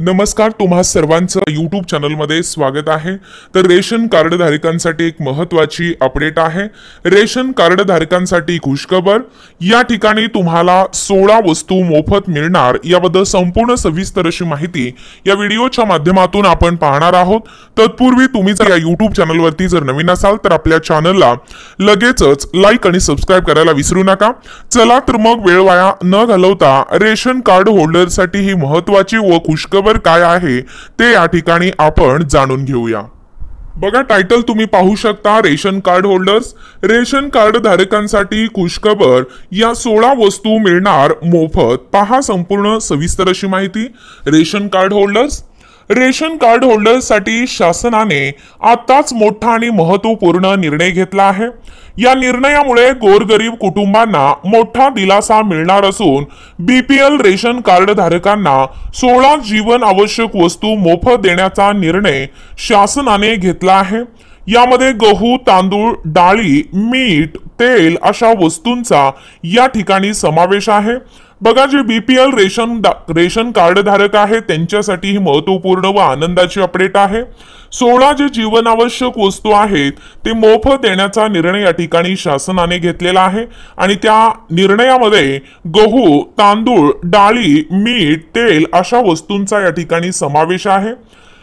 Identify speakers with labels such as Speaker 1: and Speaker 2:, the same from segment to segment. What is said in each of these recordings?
Speaker 1: नमस्कार, तुम्हा सर्वांचं YouTube चॅनलमध्ये स्वागत आहे। तर रेशन कार्ड धारकांसाठी एक महत्त्वाची अपडेट आहे। रेशन कार्ड धारकांसाठी खुशखबर, या ठिकाणी तुम्हाला 16 वस्तू मोफत मिळणार याबद्दल संपूर्ण सविस्तर अशी माहिती या व्हिडिओच्या माध्यमातून आपण पाहणार आहोत। तत्पूर्वी तुम्ही जर या YouTube चॅनलवरती जर नवीन असाल तर आपल्या चॅनलला लगेचच लाईक आणि सबस्क्राइब करायला विसरू नका। चला तर मग वेळ वाया न घालवता रेशन कार्ड होल्डरसाठी ही महत्त्वाची व खुशखबर काय आहे ते या ठिकाणी आपण जाणून घेऊया। बघा, टायटल तुम्ही पाहू शकता, ration card holders, ration card धारकांसाठी खुशखबर, या 16 वस्तू मिळणार मोफत। पहा संपूर्ण सविस्तर अशी माहिती। Ration card holders, ration card होल्डर्ससाठी शासनाने आताच मोठा आणि महत्त्वपूर्ण निर्णय घेतला आहे। या निर्णयामुळे गोरगरीब कुटुंबांना मोठा दिलासा मिळणार असून बीपीएल रेशन कार्ड धारकांना 16 जीवन आवश्यक वस्तू मोफत देण्याचा निर्णय शासनाने घेतला आहे। यामध्ये गहू, तांदूळ, डाळी, मीठ, तेल अशा वस्तूंचा या ठिकाणी समावेश आहे। बघा, जे बीपीएल रेशन कार्ड धारक आहे त्यांच्यासाठी ही महत्त्वपूर्ण व आनंदाची अपडेट आहे। 16 जे जीवनावश्यक वस्तू आहेत ते मोफत देण्याचा निर्णय या ठिकाणी शासनाने घेतलेला आहे आणि त्या निर्णयामध्ये गहू, तांदूळ, डाळी, मीठ, तेल अशा वस्तूंचा या ठिकाणी समावेश आहे।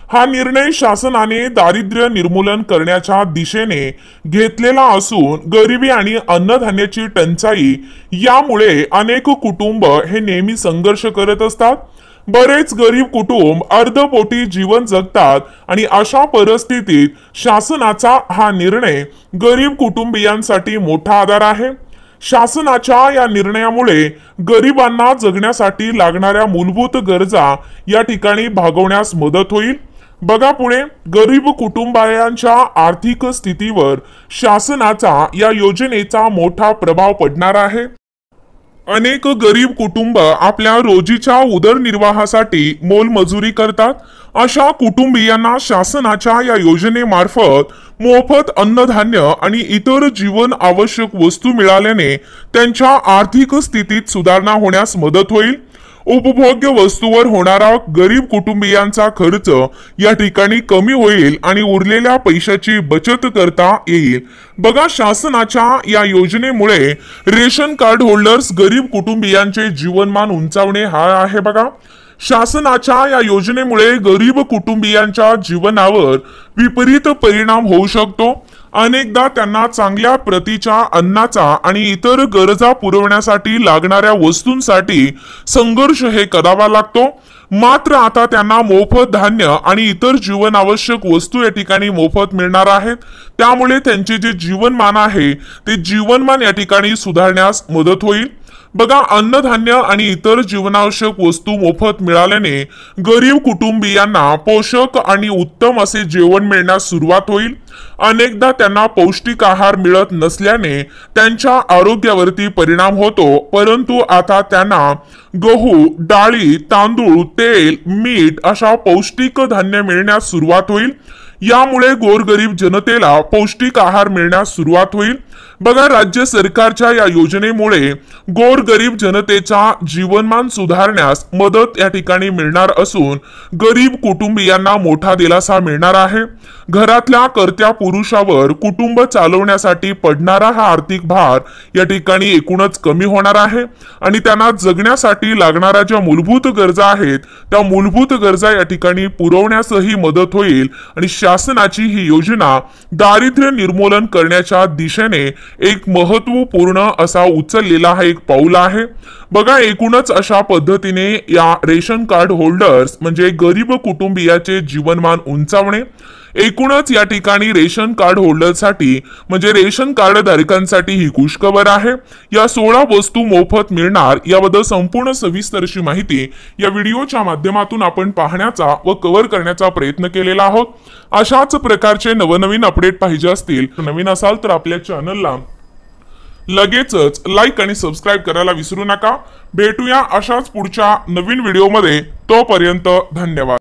Speaker 1: हा निर्णय शासनाने दारिद्र्य निर्मूलन करण्याच्या दिशेने घेतलेला असून गरिबी आणि अन्नधान्याची टंचाई यामुळे अनेक कुटुंब हे नेहमी संघर्ष करत असतात। बरेच गरीब कुटुंब अर्धपोटी जीवन जगतात आणि अशा परिस्थितीत शासनाचा हा निर्णय गरीब कुटुंबियांसाठी मोठा आधार आहे। शासनाच्या या निर्णयामुळे गरिबांना जगण्यासाठी लागणाऱ्या मूलभूत गरजा या ठिकाणी भागवण्यास मदत होईल। बघा पुढे, गरीब कुटुंबांच्या आर्थिक स्थितीवर शासनाचा या योजनेचा मोठा प्रभाव पडणार आहे। अनेक गरीब कुटुंब आपल्या रोजीच्या उदरनिर्वाहासाठी मोलमजुरी करतात। अशा कुटुंबियांना शासनाच्या या योजनेमार्फत मोफत अन्नधान्य आणि इतर जीवन आवश्यक वस्तू मिळाल्याने त्यांच्या आर्थिक स्थितीत सुधारणा होण्यास मदत होईल। उपभोग्य वस्तूवर होणारा गरीब कुटुंबियांचा खर्च या ठिकाणी कमी होईल आणि उरलेल्या पैशाची बचत करता येईल। बघा, शासनाच्या या योजनेमुळे रेशन कार्ड होल्डर्स गरीब कुटुंबियांचे जीवनमान उंचावणे हा आहे। बघा, शासनाच्या या योजनेमुळे गरीब कुटुंबियांच्या जीवनावर विपरीत परिणाम होऊ शकतो। अनेकदा त्यांना चांगल्या प्रतीच्या अन्नाचा आणि इतर गरजा पुरवण्यासाठी लागणाऱ्या वस्तूंसाठी संघर्ष हे करावा लागतो। मात्र आता त्यांना मोफत धान्य आणि इतर जीवनावश्यक वस्तू या ठिकाणी मोफत मिळणार आहेत। त्यामुळे त्यांचे जे जीवनमान आहे ते जीवनमान या ठिकाणी सुधारण्यास मदत होईल। बघा, अन्नधान्य आणि इतर जीवनावश्यक वस्तू मोफत मिळाल्याने गरीब कुटुंबियांना पोषक आणि उत्तम असे जेवण मिळण्यास सुरुवात होईल। अनेकदा त्यांना पौष्टिक आहार मिळत नसल्याने त्यांच्या आरोग्यावरती परिणाम होतो, परंतु आता त्यांना गहू, डाळी, तांदूळ, तेल, मीठ अशा पौष्टिक धान्य मिळण्यास सुरुवात होईल। यामुळे गोरगरीब जनतेला पौष्टिक आहार मिळण्यास सुरुवात होईल। बघा, राज्य सरकारच्या या योजनेमुळे गोरगरीब जनतेचा जीवनमान सुधारण्यास मदत या ठिकाणी मिळणार असून गरीब कुटुंबियांना मोठा दिलासा मिळणार आहे। घरातल्या कर्त्या पुरुषावर कुटुंब चालवण्यासाठी पडणारा हा आर्थिक भार या ठिकाणी एकूणच कमी होणार आहे आणि त्यांना जगण्यासाठी लागणाऱ्या ज्या मूलभूत गरजा आहेत त्या मूलभूत गरजा या ठिकाणी पुरवण्यासही मदत होईल आणि शासनाची ही योजना दारिद्र्य निर्मूलन करण्याच्या दिशेने एक महत्त्वपूर्ण असा उचललेला हा एक पाऊल आहे। बघा, एकूणच अशा पद्धतीने या रेशन कार्ड होल्डर्स म्हणजे गरीब कुटुंबियाचे जीवनमान उंचावणे, एकूणच या ठिकाणी रेशन कार्ड होल्डरसाठी म्हणजे रेशन कार्ड धारकांसाठी ही खुशखबर आहे। या 16 वस्तू मोफत मिळणार याबद्दल संपूर्ण सविस्तर अशी माहिती या व्हिडिओच्या माध्यमातून आपण पाहण्याचा व कव्हर करण्याचा प्रयत्न केलेला आहोत। अशाच प्रकारचे नवनवीन अपडेट पाहिजे असतील, नवीन असाल तर आपल्या चॅनलला लगेचच लाईक आणि सबस्क्राइब करायला विसरू नका। भेटूया अशाच पुढच्या नवीन व्हिडिओमध्ये, तोपर्यंत धन्यवाद।